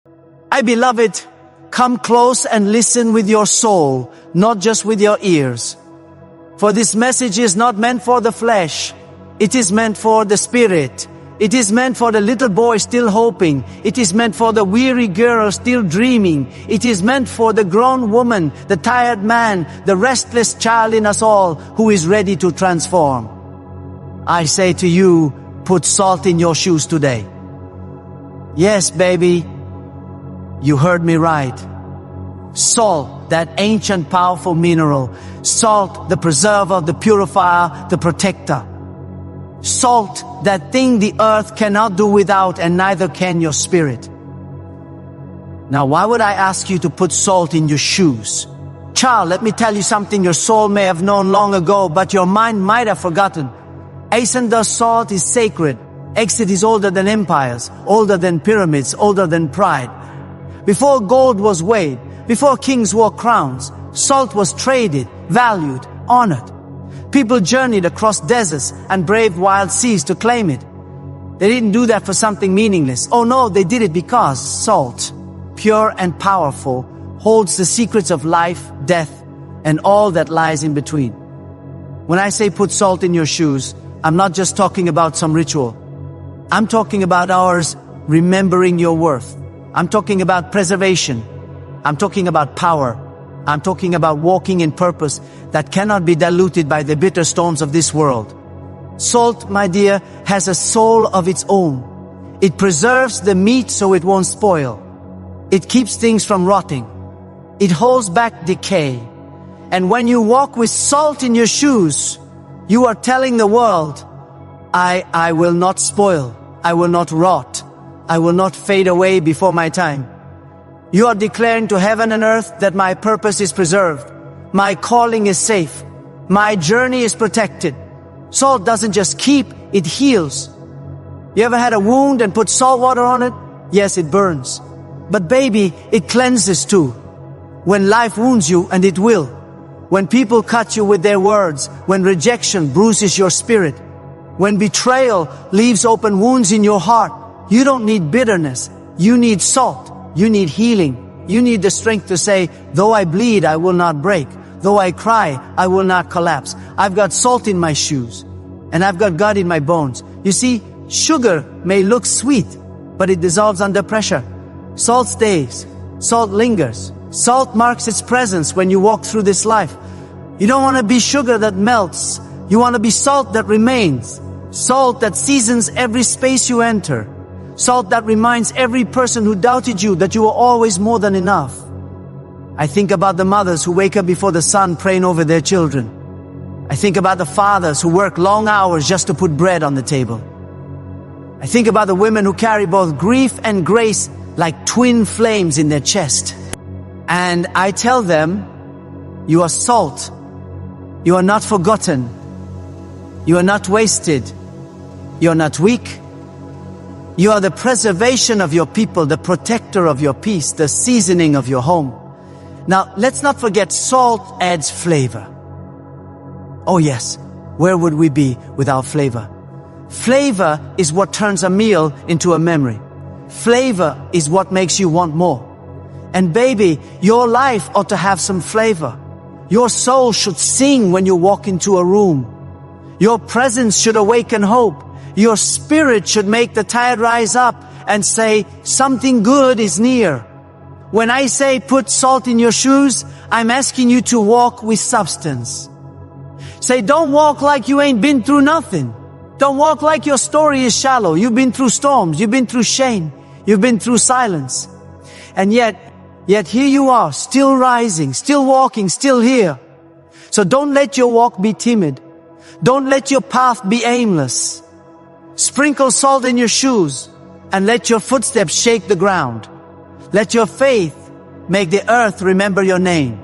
My beloved, come close and listen with your soul, not just with your ears. For this message is not meant for the flesh. It is meant for the spirit. It is meant for the little boy still hoping. It is meant for the weary girl still dreaming. It is meant for the grown woman, the tired man, the restless child in us all who is ready to transform. I say to you, put salt in your shoes today. Yes, baby, you heard me right. Salt, that ancient powerful mineral. Salt, the preserver, the purifier, the protector. Salt, that thing the earth cannot do without, and neither can your spirit. Now, why would I ask you to put salt in your shoes? Child, let me tell you something your soul may have known long ago, but your mind might have forgotten. Asenda's salt is sacred. Exit is older than empires, older than pyramids, older than pride. Before gold was weighed, before kings wore crowns, salt was traded, valued, honored. People journeyed across deserts and braved wild seas to claim it. They didn't do that for something meaningless. Oh no, they did it because salt, pure and powerful, holds the secrets of life, death, and all that lies in between. When I say put salt in your shoes, I'm not just talking about some ritual. I'm talking about ours remembering your worth. I'm talking about preservation. I'm talking about power. I'm talking about walking in purpose that cannot be diluted by the bitter storms of this world. Salt, my dear, has a soul of its own. It preserves the meat so it won't spoil. It keeps things from rotting. It holds back decay. And when you walk with salt in your shoes, you are telling the world, I will not spoil. I will not rot. I will not fade away before my time. You are declaring to heaven and earth that my purpose is preserved. My calling is safe. My journey is protected. Salt doesn't just keep, it heals. You ever had a wound and put salt water on it? Yes, it burns. But baby, it cleanses too. When life wounds you, and it will. When people cut you with their words. When rejection bruises your spirit. When betrayal leaves open wounds in your heart. You don't need bitterness. You need salt. You need healing. You need the strength to say, though I bleed, I will not break. Though I cry, I will not collapse. I've got salt in my shoes. And I've got God in my bones. You see, sugar may look sweet, but it dissolves under pressure. Salt stays. Salt lingers. Salt marks its presence when you walk through this life. You don't want to be sugar that melts. You want to be salt that remains. Salt that seasons every space you enter. Salt that reminds every person who doubted you that you are always more than enough. I think about the mothers who wake up before the sun praying over their children. I think about the fathers who work long hours just to put bread on the table. I think about the women who carry both grief and grace like twin flames in their chest. And I tell them, you are salt. You are not forgotten. You are not wasted. You are not weak. You are the preservation of your people, the protector of your peace, the seasoning of your home. Now, let's not forget salt adds flavor. Oh yes, where would we be without flavor? Flavor is what turns a meal into a memory. Flavor is what makes you want more. And baby, your life ought to have some flavor. Your soul should sing when you walk into a room. Your presence should awaken hope. Your spirit should make the tired rise up and say, something good is near. When I say put salt in your shoes, I'm asking you to walk with substance. Say, don't walk like you ain't been through nothing. Don't walk like your story is shallow. You've been through storms. You've been through shame. You've been through silence. And yet here you are, still rising, still walking, still here. So don't let your walk be timid. Don't let your path be aimless. Sprinkle salt in your shoes and let your footsteps shake the ground. Let your faith make the earth remember your name.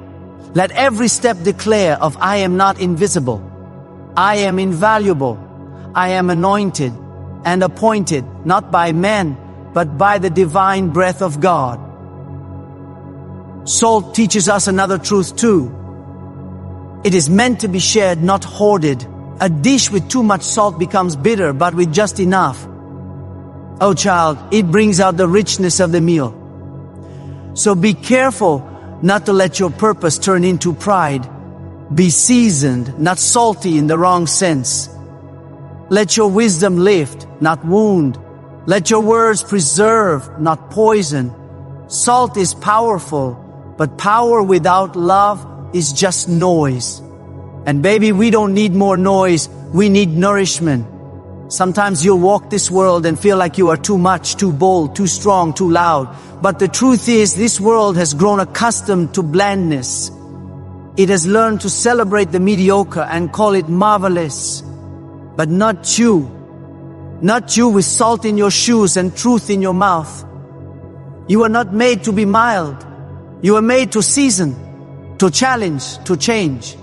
Let every step declare of I am not invisible. I am invaluable. I am anointed and appointed not by men, but by the divine breath of God. Salt teaches us another truth too. It is meant to be shared, not hoarded. A dish with too much salt becomes bitter, but with just enough, oh child, it brings out the richness of the meal. So be careful not to let your purpose turn into pride. Be seasoned, not salty in the wrong sense. Let your wisdom lift, not wound. Let your words preserve, not poison. Salt is powerful, but power without love is just noise. And baby, we don't need more noise, we need nourishment. Sometimes you'll walk this world and feel like you are too much, too bold, too strong, too loud. But the truth is, this world has grown accustomed to blandness. It has learned to celebrate the mediocre and call it marvelous. But not you. Not you with salt in your shoes and truth in your mouth. You are not made to be mild. You are made to season, to challenge, to change.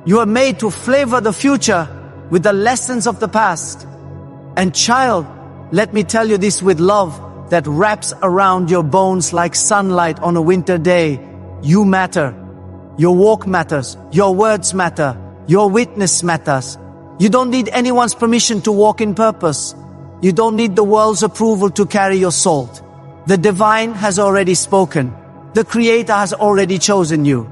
You are made to flavor the future with the lessons of the past. And child, let me tell you this with love that wraps around your bones like sunlight on a winter day. You matter. Your walk matters. Your words matter. Your witness matters. You don't need anyone's permission to walk in purpose. You don't need the world's approval to carry your salt. The divine has already spoken. The Creator has already chosen you.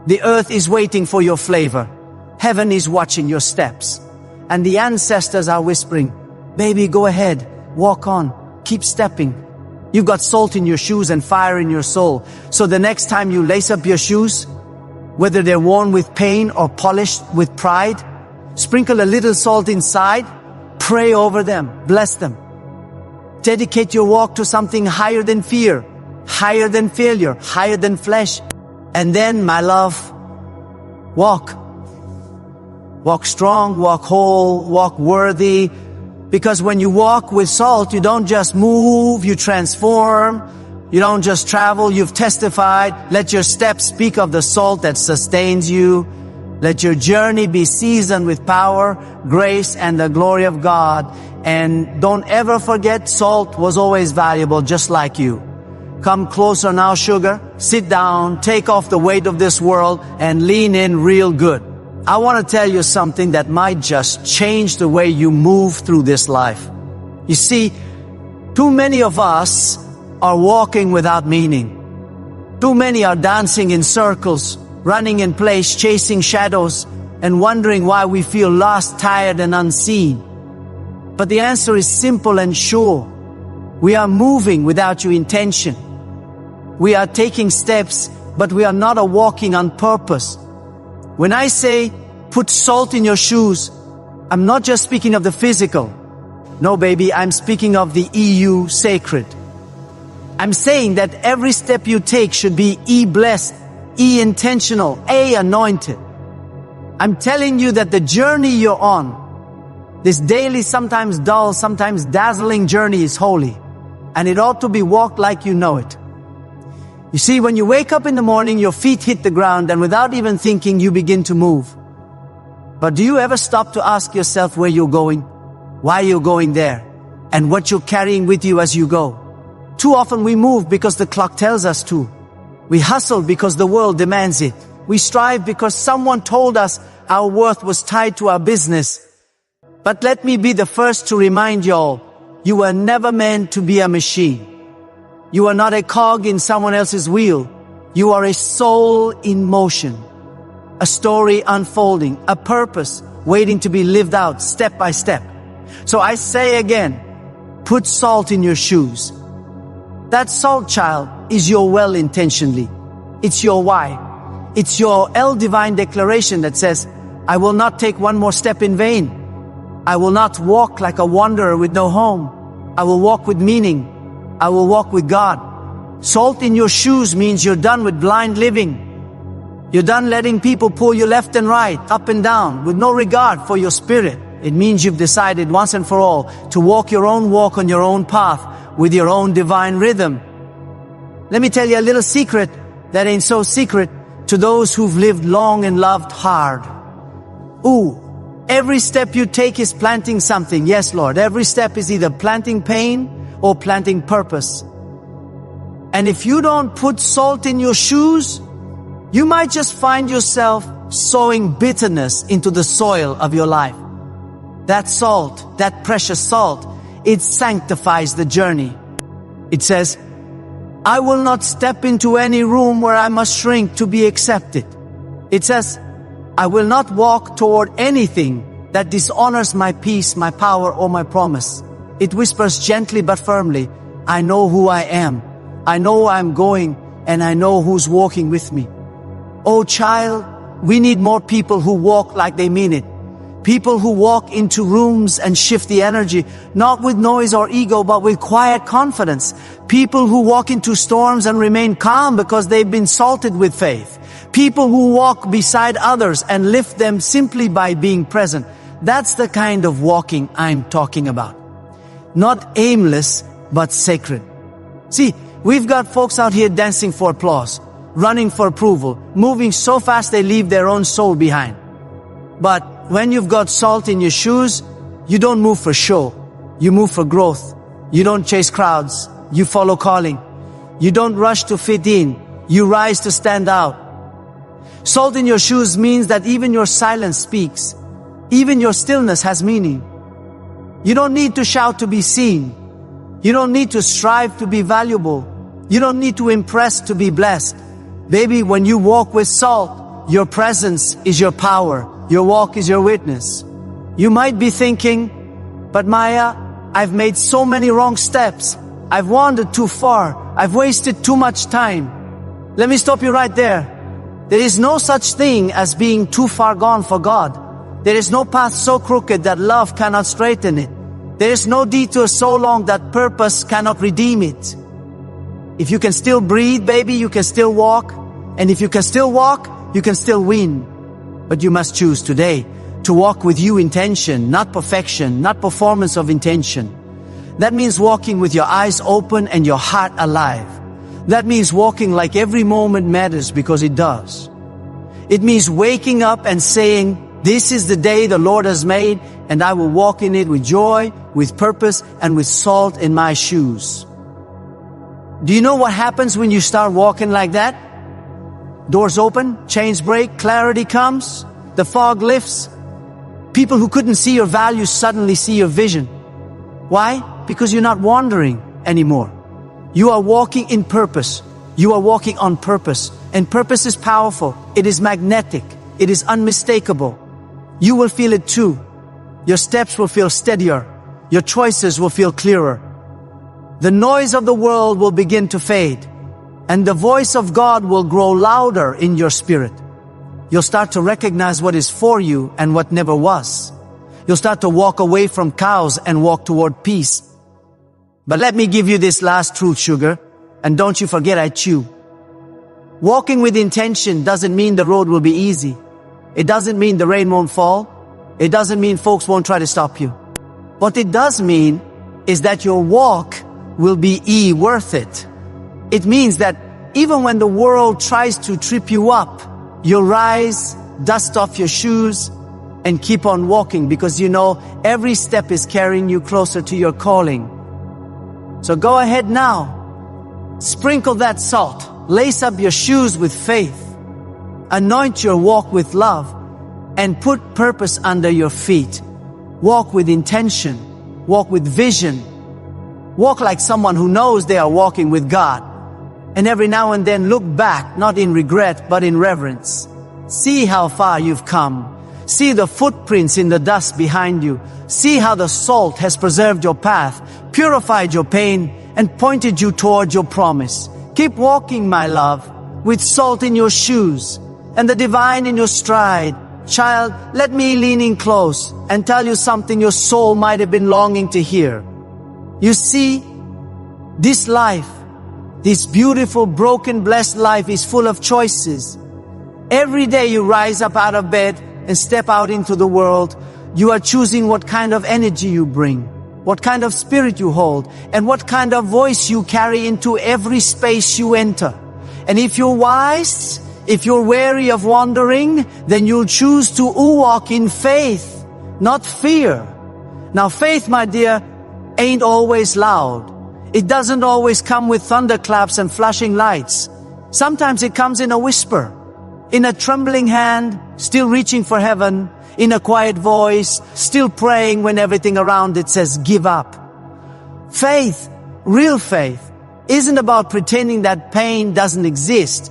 The earth is waiting for your flavor. Heaven is watching your steps. And the ancestors are whispering, baby, go ahead, walk on, keep stepping. You've got salt in your shoes and fire in your soul. So the next time you lace up your shoes, whether they're worn with pain or polished with pride, sprinkle a little salt inside, pray over them, bless them. Dedicate your walk to something higher than fear, higher than failure, higher than flesh. And then, my love, walk. Walk strong, walk whole, walk worthy. Because when you walk with salt, you don't just move, you transform. You don't just travel, you've testified. Let your steps speak of the salt that sustains you. Let your journey be seasoned with power, grace, and the glory of God. And don't ever forget, salt was always valuable, just like you. Come closer now, sugar. Sit down, take off the weight of this world, and lean in real good. I want to tell you something that might just change the way you move through this life. You see, too many of us are walking without meaning. Too many are dancing in circles, running in place, chasing shadows, and wondering why we feel lost, tired, and unseen. But the answer is simple and sure. We are moving without your intention. We are taking steps, but we are not walking on purpose. When I say, put salt in your shoes, I'm not just speaking of the physical. No, baby, I'm speaking of the EU sacred. I'm saying that every step you take should be E-blessed, E-intentional, A-anointed. I'm telling you that the journey you're on, this daily, sometimes dull, sometimes dazzling journey is holy. And it ought to be walked like you know it. You see, when you wake up in the morning, your feet hit the ground, and without even thinking, you begin to move. But do you ever stop to ask yourself where you're going, why you're going there, and what you're carrying with you as you go? Too often we move because the clock tells us to. We hustle because the world demands it. We strive because someone told us our worth was tied to our business. But let me be the first to remind y'all, you were never meant to be a machine. You are not a cog in someone else's wheel. You are a soul in motion. A story unfolding, a purpose waiting to be lived out step by step. So I say again, put salt in your shoes. That salt, child, is your well intentionally. It's your why. It's your L divine declaration that says, I will not take one more step in vain. I will not walk like a wanderer with no home. I will walk with meaning. I will walk with God. Salt in your shoes means you're done with blind living. You're done letting people pull you left and right, up and down, with no regard for your spirit. It means you've decided once and for all to walk your own walk on your own path with your own divine rhythm. Let me tell you a little secret that ain't so secret to those who've lived long and loved hard. Every step you take is planting something. Yes, Lord. Every step is either planting pain or planting purpose. And if you don't put salt in your shoes, you might just find yourself sowing bitterness into the soil of your life. That salt, that precious salt, it sanctifies the journey. It says, I will not step into any room where I must shrink to be accepted. It says, I will not walk toward anything that dishonors my peace, my power, or my promise. It whispers gently but firmly, I know who I am. I know where I'm going, and I know who's walking with me. Oh child, we need more people who walk like they mean it. People who walk into rooms and shift the energy, not with noise or ego, but with quiet confidence. People who walk into storms and remain calm because they've been salted with faith. People who walk beside others and lift them simply by being present. That's the kind of walking I'm talking about. Not aimless, but sacred. See, we've got folks out here dancing for applause, running for approval, moving so fast they leave their own soul behind. But when you've got salt in your shoes, you don't move for show. You move for growth. You don't chase crowds. You follow calling. You don't rush to fit in. You rise to stand out. Salt in your shoes means that even your silence speaks. Even your stillness has meaning. You don't need to shout to be seen. You don't need to strive to be valuable. You don't need to impress to be blessed. Baby, when you walk with salt, your presence is your power. Your walk is your witness. You might be thinking, but Maya, I've made so many wrong steps. I've wandered too far. I've wasted too much time. Let me stop you right there. There is no such thing as being too far gone for God. There is no path so crooked that love cannot straighten it. There is no detour so long that purpose cannot redeem it. If you can still breathe, baby, you can still walk. And if you can still walk, you can still win. But you must choose today to walk with you intention, not perfection, not performance of intention. That means walking with your eyes open and your heart alive. That means walking like every moment matters because it does. It means waking up and saying, this is the day the Lord has made, and I will walk in it with joy, with purpose, and with salt in my shoes. Do you know what happens when you start walking like that? Doors open, chains break, clarity comes, the fog lifts. People who couldn't see your values suddenly see your vision. Why? Because you're not wandering anymore. You are walking in purpose. You are walking on purpose. And purpose is powerful. It is magnetic. It is unmistakable. You will feel it too. Your steps will feel steadier. Your choices will feel clearer. The noise of the world will begin to fade. And the voice of God will grow louder in your spirit. You'll start to recognize what is for you and what never was. You'll start to walk away from cows and walk toward peace. But let me give you this last truth, sugar. And don't you forget I chew. Walking with intention doesn't mean the road will be easy. It doesn't mean the rain won't fall. It doesn't mean folks won't try to stop you. What it does mean is that your walk will be worth it. It means that even when the world tries to trip you up, you'll rise, dust off your shoes, and keep on walking because you know every step is carrying you closer to your calling. So go ahead now. Sprinkle that salt. Lace up your shoes with faith. Anoint your walk with love. And put purpose under your feet. Walk with intention. Walk with vision. Walk like someone who knows they are walking with God. And every now and then look back, not in regret, but in reverence. See how far you've come. See the footprints in the dust behind you. See how the salt has preserved your path, purified your pain, and pointed you toward your promise. Keep walking, my love, with salt in your shoes and the divine in your stride. Child, let me lean in close and tell you something your soul might have been longing to hear. You see, this life, this beautiful, broken, blessed life is full of choices. Every day you rise up out of bed and step out into the world, you are choosing what kind of energy you bring, what kind of spirit you hold, and what kind of voice you carry into every space you enter. And if you're wise, if you're wary of wandering, then you'll choose to walk in faith, not fear. Now faith, my dear, ain't always loud. It doesn't always come with thunderclaps and flashing lights. Sometimes it comes in a whisper, in a trembling hand, still reaching for heaven, in a quiet voice, still praying when everything around it says give up. Faith, real faith, isn't about pretending that pain doesn't exist.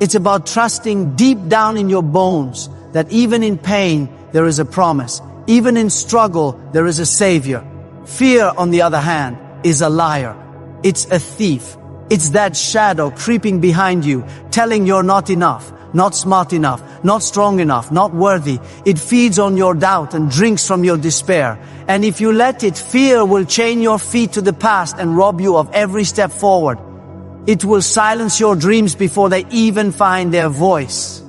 It's about trusting deep down in your bones that even in pain, there is a promise. Even in struggle, there is a savior. Fear, on the other hand, is a liar. It's a thief. It's that shadow creeping behind you, telling you're not enough, not smart enough, not strong enough, not worthy. It feeds on your doubt and drinks from your despair. And if you let it, fear will chain your feet to the past and rob you of every step forward. It will silence your dreams before they even find their voice.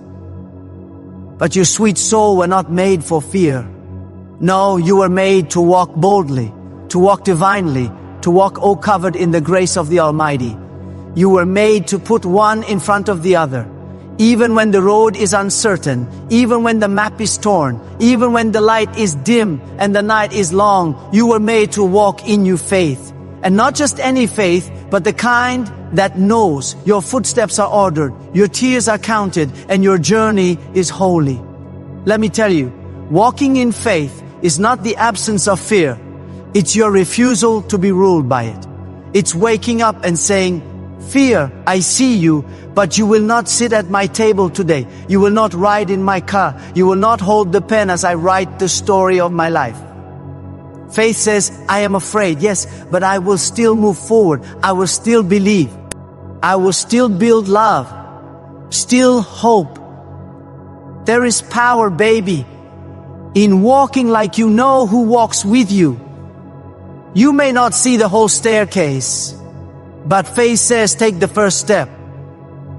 But your sweet soul were not made for fear. No, you were made to walk boldly, to walk divinely, to walk covered in the grace of the Almighty. You were made to put one in front of the other. Even when the road is uncertain, even when the map is torn, even when the light is dim and the night is long, you were made to walk in your faith. And not just any faith, but the kind that knows your footsteps are ordered, your tears are counted, and your journey is holy. Let me tell you, walking in faith is not the absence of fear. It's your refusal to be ruled by it. It's waking up and saying, fear, I see you, but you will not sit at my table today. You will not ride in my car. You will not hold the pen as I write the story of my life. Faith says, I am afraid, yes, but I will still move forward. I will still believe. I will still build love. Still hope. There is power, baby, in walking like you know who walks with you. You may not see the whole staircase, but faith says take the first step.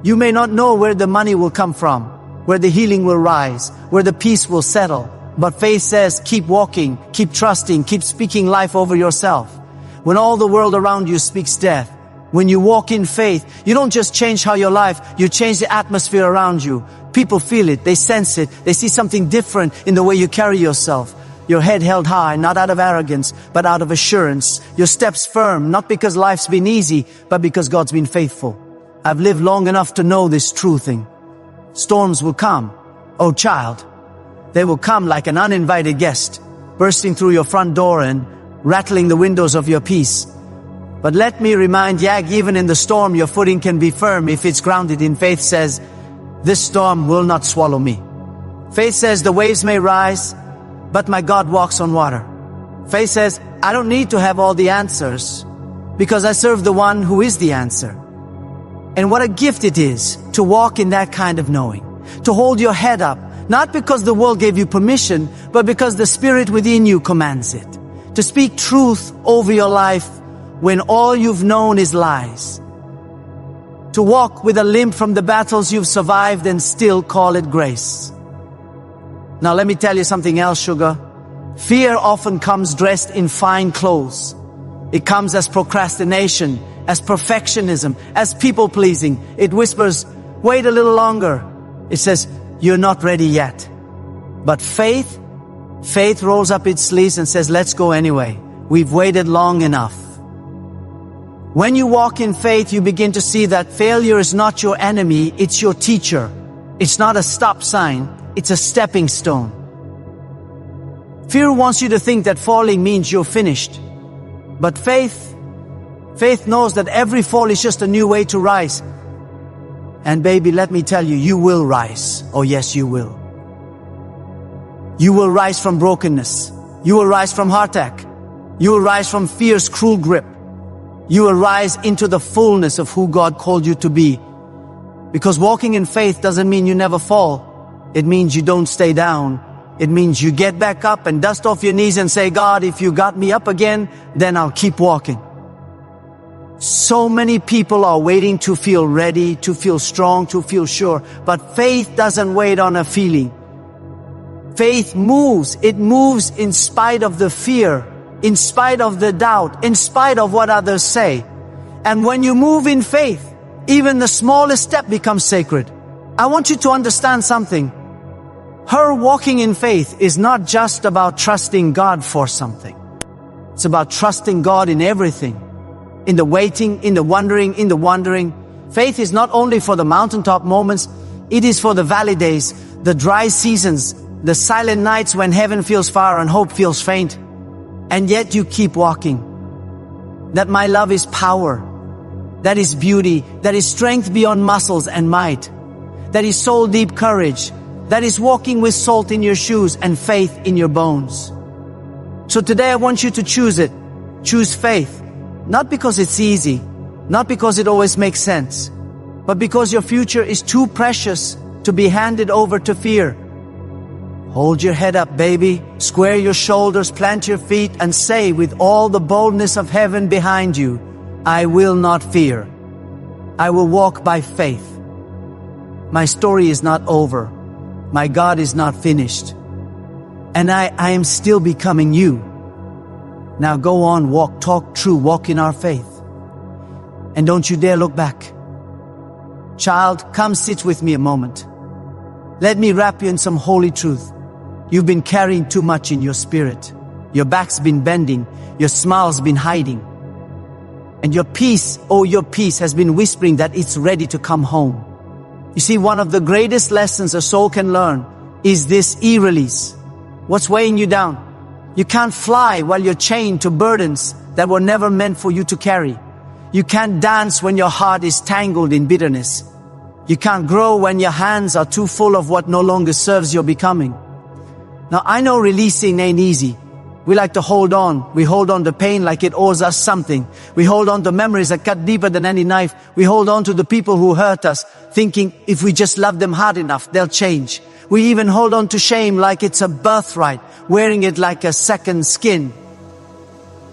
You may not know where the money will come from, where the healing will rise, where the peace will settle. But faith says keep walking, keep trusting, keep speaking life over yourself. When all the world around you speaks death, when you walk in faith, you don't just change how your life, you change the atmosphere around you. People feel it, they sense it, they see something different in the way you carry yourself. Your head held high, not out of arrogance, but out of assurance. Your steps firm, not because life's been easy, but because God's been faithful. I've lived long enough to know this true thing. Storms will come, oh child. They will come like an uninvited guest, bursting through your front door and rattling the windows of your peace. But let me remind Yag, even in the storm, your footing can be firm if it's grounded in faith. Says, this storm will not swallow me. Faith says the waves may rise, but my God walks on water. Faith says, I don't need to have all the answers because I serve the one who is the answer. And what a gift it is to walk in that kind of knowing, to hold your head up, not because the world gave you permission, but because the Spirit within you commands it. To speak truth over your life when all you've known is lies. To walk with a limp from the battles you've survived and still call it grace. Now let me tell you something else, sugar. Fear often comes dressed in fine clothes. It comes as procrastination, as perfectionism, as people-pleasing. It whispers, wait a little longer. It says, you're not ready yet. But faith rolls up its sleeves and says, let's go anyway. We've waited long enough. When you walk in faith, you begin to see that failure is not your enemy, it's your teacher. It's not a stop sign, it's a stepping stone. Fear wants you to think that falling means you're finished. But faith knows that every fall is just a new way to rise. And baby, let me tell you, you will rise. Oh yes, you will. You will rise from brokenness. You will rise from heartache. You will rise from fear's cruel grip. You will rise into the fullness of who God called you to be. Because walking in faith doesn't mean you never fall. It means you don't stay down. It means you get back up and dust off your knees and say, God, if you got me up again, then I'll keep walking. So many people are waiting to feel ready, to feel strong, to feel sure. But faith doesn't wait on a feeling. Faith moves. It moves in spite of the fear, in spite of the doubt, in spite of what others say. And when you move in faith, even the smallest step becomes sacred. I want you to understand something. Her walking in faith is not just about trusting God for something. It's about trusting God in everything. In the waiting, in the wondering, in the wandering. Faith is not only for the mountaintop moments, it is for the valley days, the dry seasons, the silent nights when heaven feels far and hope feels faint. And yet you keep walking. That my love is power. That is beauty. That is strength beyond muscles and might. That is soul-deep courage. That is walking with salt in your shoes and faith in your bones. So today I want you to choose it. Choose faith. Not because it's easy, not because it always makes sense, but because your future is too precious to be handed over to fear. Hold your head up, baby. Square your shoulders, plant your feet, and say with all the boldness of heaven behind you, I will not fear. I will walk by faith. My story is not over. My God is not finished. And I am still becoming you. Now go on, walk, talk true, walk in our faith. And don't you dare look back. Child, come sit with me a moment. Let me wrap you in some holy truth. You've been carrying too much in your spirit. Your back's been bending. Your smile's been hiding. And your peace, oh your peace, has been whispering that it's ready to come home. You see, one of the greatest lessons a soul can learn is this e-release. What's weighing you down? You can't fly while you're chained to burdens that were never meant for you to carry. You can't dance when your heart is tangled in bitterness. You can't grow when your hands are too full of what no longer serves your becoming. Now, I know releasing ain't easy. We like to hold on. We hold on to pain like it owes us something. We hold on to memories that cut deeper than any knife. We hold on to the people who hurt us, thinking if we just love them hard enough, they'll change. We even hold on to shame like it's a birthright, wearing it like a second skin.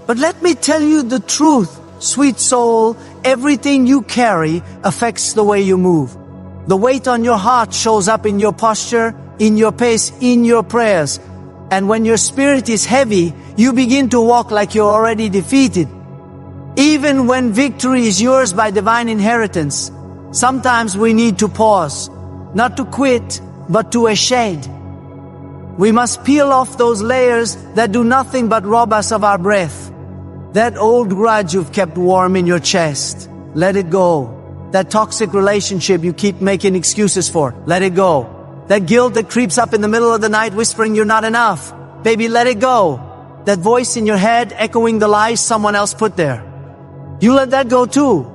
But let me tell you the truth, sweet soul. Everything you carry affects the way you move. The weight on your heart shows up in your posture, in your pace, in your prayers. And when your spirit is heavy, you begin to walk like you're already defeated. Even when victory is yours by divine inheritance, sometimes we need to pause, not to quit, but to ascend. We must peel off those layers that do nothing but rob us of our breath. That old grudge you've kept warm in your chest, let it go. That toxic relationship you keep making excuses for, let it go. That guilt that creeps up in the middle of the night whispering you're not enough, baby, let it go. That voice in your head echoing the lies someone else put there, you let that go too.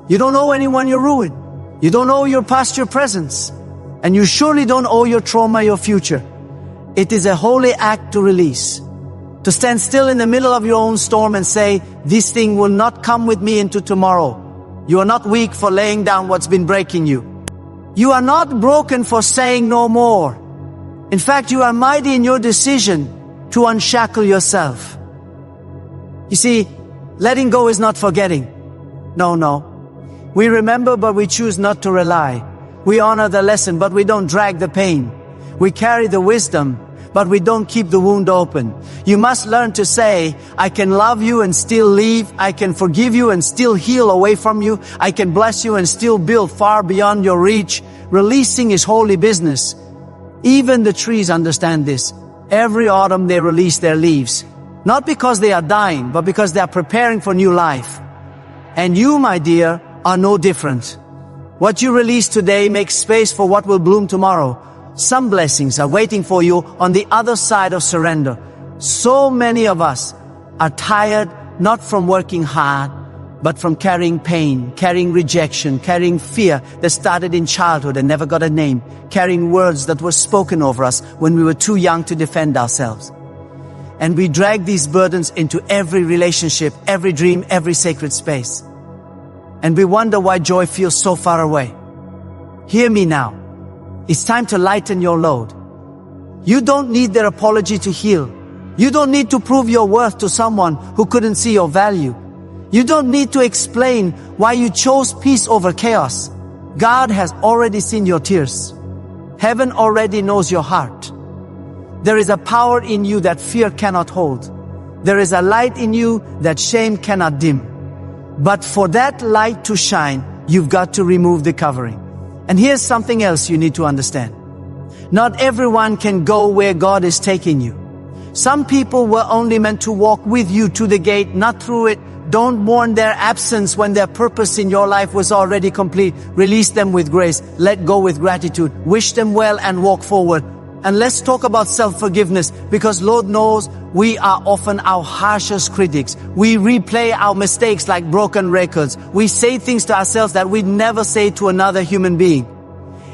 You don't owe anyone your ruin. You don't owe your past your presence. And you surely don't owe your trauma your future. It is a holy act to release. To stand still in the middle of your own storm and say, this thing will not come with me into tomorrow. You are not weak for laying down what's been breaking you. You are not broken for saying no more. In fact, you are mighty in your decision to unshackle yourself. You see, letting go is not forgetting. No. We remember, but we choose not to rely. We honor the lesson, but we don't drag the pain. We carry the wisdom, but we don't keep the wound open. You must learn to say, I can love you and still leave. I can forgive you and still heal away from you. I can bless you and still build far beyond your reach. Releasing is holy business. Even the trees understand this. Every autumn they release their leaves. Not because they are dying, but because they are preparing for new life. And you, my dear, are no different. What you release today makes space for what will bloom tomorrow. Some blessings are waiting for you on the other side of surrender. So many of us are tired, not from working hard, but from carrying pain, carrying rejection, carrying fear that started in childhood and never got a name, carrying words that were spoken over us when we were too young to defend ourselves. And we drag these burdens into every relationship, every dream, every sacred space. And we wonder why joy feels so far away. Hear me now. It's time to lighten your load. You don't need their apology to heal. You don't need to prove your worth to someone who couldn't see your value. You don't need to explain why you chose peace over chaos. God has already seen your tears. Heaven already knows your heart. There is a power in you that fear cannot hold. There is a light in you that shame cannot dim. But for that light to shine, you've got to remove the covering. And here's something else you need to understand. Not everyone can go where God is taking you. Some people were only meant to walk with you to the gate, not through it. Don't mourn their absence when their purpose in your life was already complete. Release them with grace. Let go with gratitude. Wish them well and walk forward. And let's talk about self-forgiveness, because Lord knows we are often our harshest critics. We replay our mistakes like broken records. We say things to ourselves that we'd never say to another human being.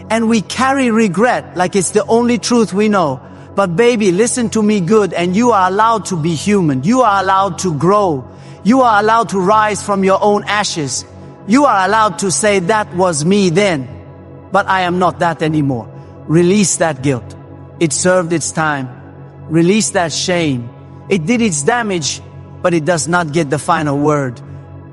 And we carry regret like it's the only truth we know. But baby, listen to me good, and you are allowed to be human. You are allowed to grow. You are allowed to rise from your own ashes. You are allowed to say, that was me then, but I am not that anymore. Release that guilt. It served its time. Release that shame. It did its damage, but it does not get the final word.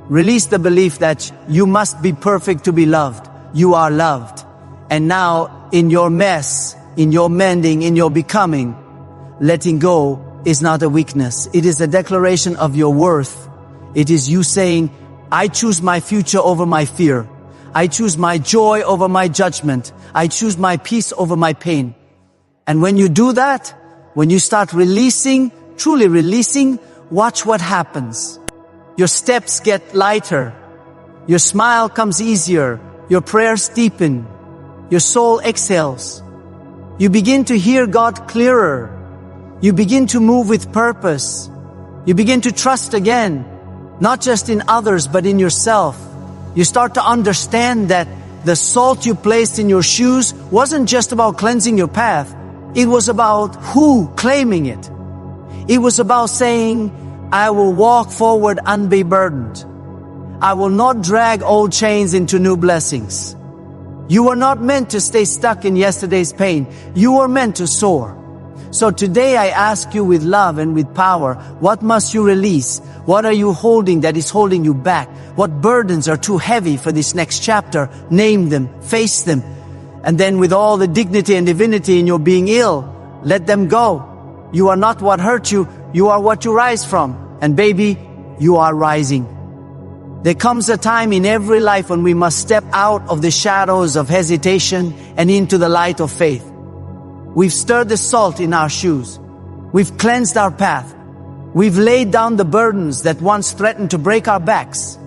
Release the belief that you must be perfect to be loved. You are loved. And now, in your mess, in your mending, in your becoming, letting go is not a weakness. It is a declaration of your worth. It is you saying, I choose my future over my fear. I choose my joy over my judgment. I choose my peace over my pain. And when you do that, when you start releasing, truly releasing, watch what happens. Your steps get lighter. Your smile comes easier. Your prayers deepen. Your soul exhales. You begin to hear God clearer. You begin to move with purpose. You begin to trust again, not just in others, but in yourself. You start to understand that the salt you placed in your shoes wasn't just about cleansing your path. It was about who claiming it. It was about saying, I will walk forward unburdened. I will not drag old chains into new blessings. You are not meant to stay stuck in yesterday's pain. You are meant to soar. So today I ask you with love and with power, what must you release? What are you holding that is holding you back? What burdens are too heavy for this next chapter? Name them, face them. And then with all the dignity and divinity in your being ill, let them go. You are not what hurt you. You are what you rise from. And baby, you are rising. There comes a time in every life when we must step out of the shadows of hesitation and into the light of faith. We've stirred the salt in our shoes. We've cleansed our path. We've laid down the burdens that once threatened to break our backs.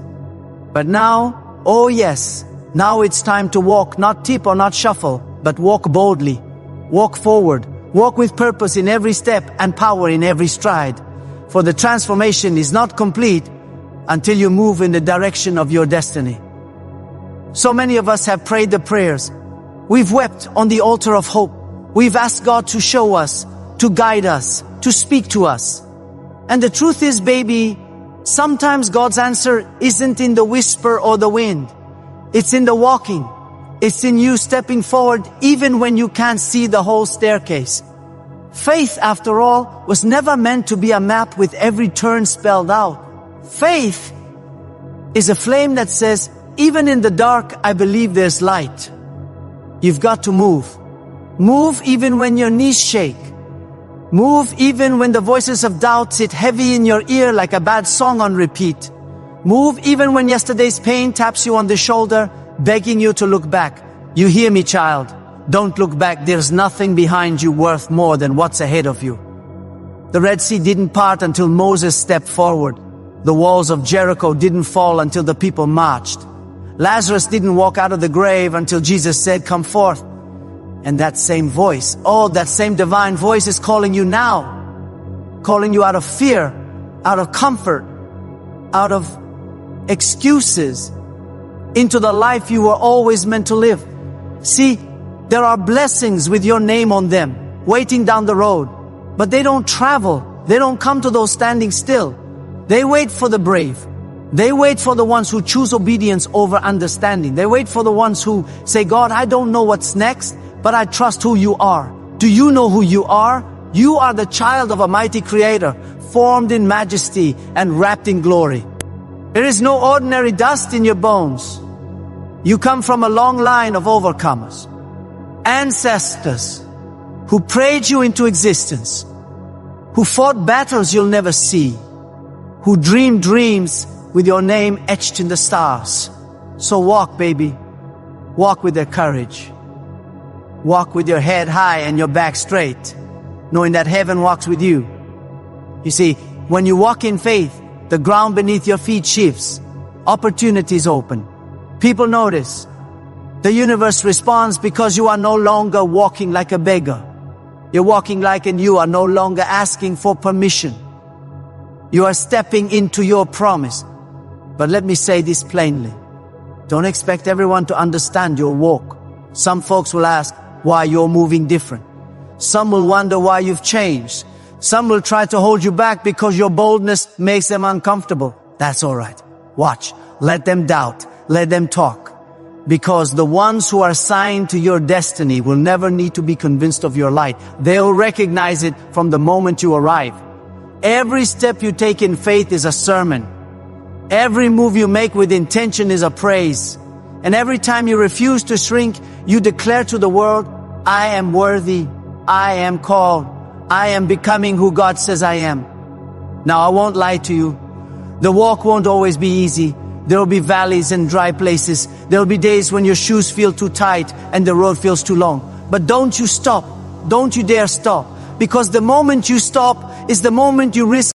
But now, oh yes, now it's time to walk, not tip or not shuffle, but walk boldly. Walk forward. Walk with purpose in every step and power in every stride. For the transformation is not complete until you move in the direction of your destiny. So many of us have prayed the prayers. We've wept on the altar of hope. We've asked God to show us, to guide us, to speak to us. And the truth is, baby, sometimes God's answer isn't in the whisper or the wind. It's in the walking. It's in you stepping forward even when you can't see the whole staircase. Faith, after all, was never meant to be a map with every turn spelled out. Faith is a flame that says, even in the dark, I believe there's light. You've got to move. Move even when your knees shake. Move even when the voices of doubt sit heavy in your ear like a bad song on repeat. Move even when yesterday's pain taps you on the shoulder, begging you to look back. You hear me, child? Don't look back. There's nothing behind you worth more than what's ahead of you. The Red Sea didn't part until Moses stepped forward. The walls of Jericho didn't fall until the people marched. Lazarus didn't walk out of the grave until Jesus said, come forth. And that same voice, that same divine voice is calling you now. Calling you out of fear, out of comfort, out of excuses, into the life you were always meant to live. See, there are blessings with your name on them, waiting down the road. But they don't travel. They don't come to those standing still. They wait for the brave. They wait for the ones who choose obedience over understanding. They wait for the ones who say, God, I don't know what's next, but I trust who you are. Do you know who you are? You are the child of a mighty creator, formed in majesty and wrapped in glory. There is no ordinary dust in your bones. You come from a long line of overcomers, ancestors who prayed you into existence, who fought battles you'll never see, who dreamed dreams with your name etched in the stars. So walk, baby. Walk with their courage. Walk with your head high and your back straight, knowing that heaven walks with you. You see, when you walk in faith, the ground beneath your feet shifts. Opportunities open. People notice. The universe responds because you are no longer walking like a beggar. You're walking like and you are no longer asking for permission. You are stepping into your promise. But let me say this plainly. Don't expect everyone to understand your walk. Some folks will ask why you're moving different. Some will wonder why you've changed. Some will try to hold you back because your boldness makes them uncomfortable. That's all right. Watch. Let them doubt. Let them talk. Because the ones who are assigned to your destiny will never need to be convinced of your light. They'll recognize it from the moment you arrive. Every step you take in faith is a sermon. Every move you make with intention is a praise. And every time you refuse to shrink, you declare to the world, I am worthy. I am called. I am becoming who God says I am. Now, I won't lie to you. The walk won't always be easy. There will be valleys and dry places. There will be days when your shoes feel too tight and the road feels too long. But don't you stop. Don't you dare stop. Because the moment you stop is the moment you risk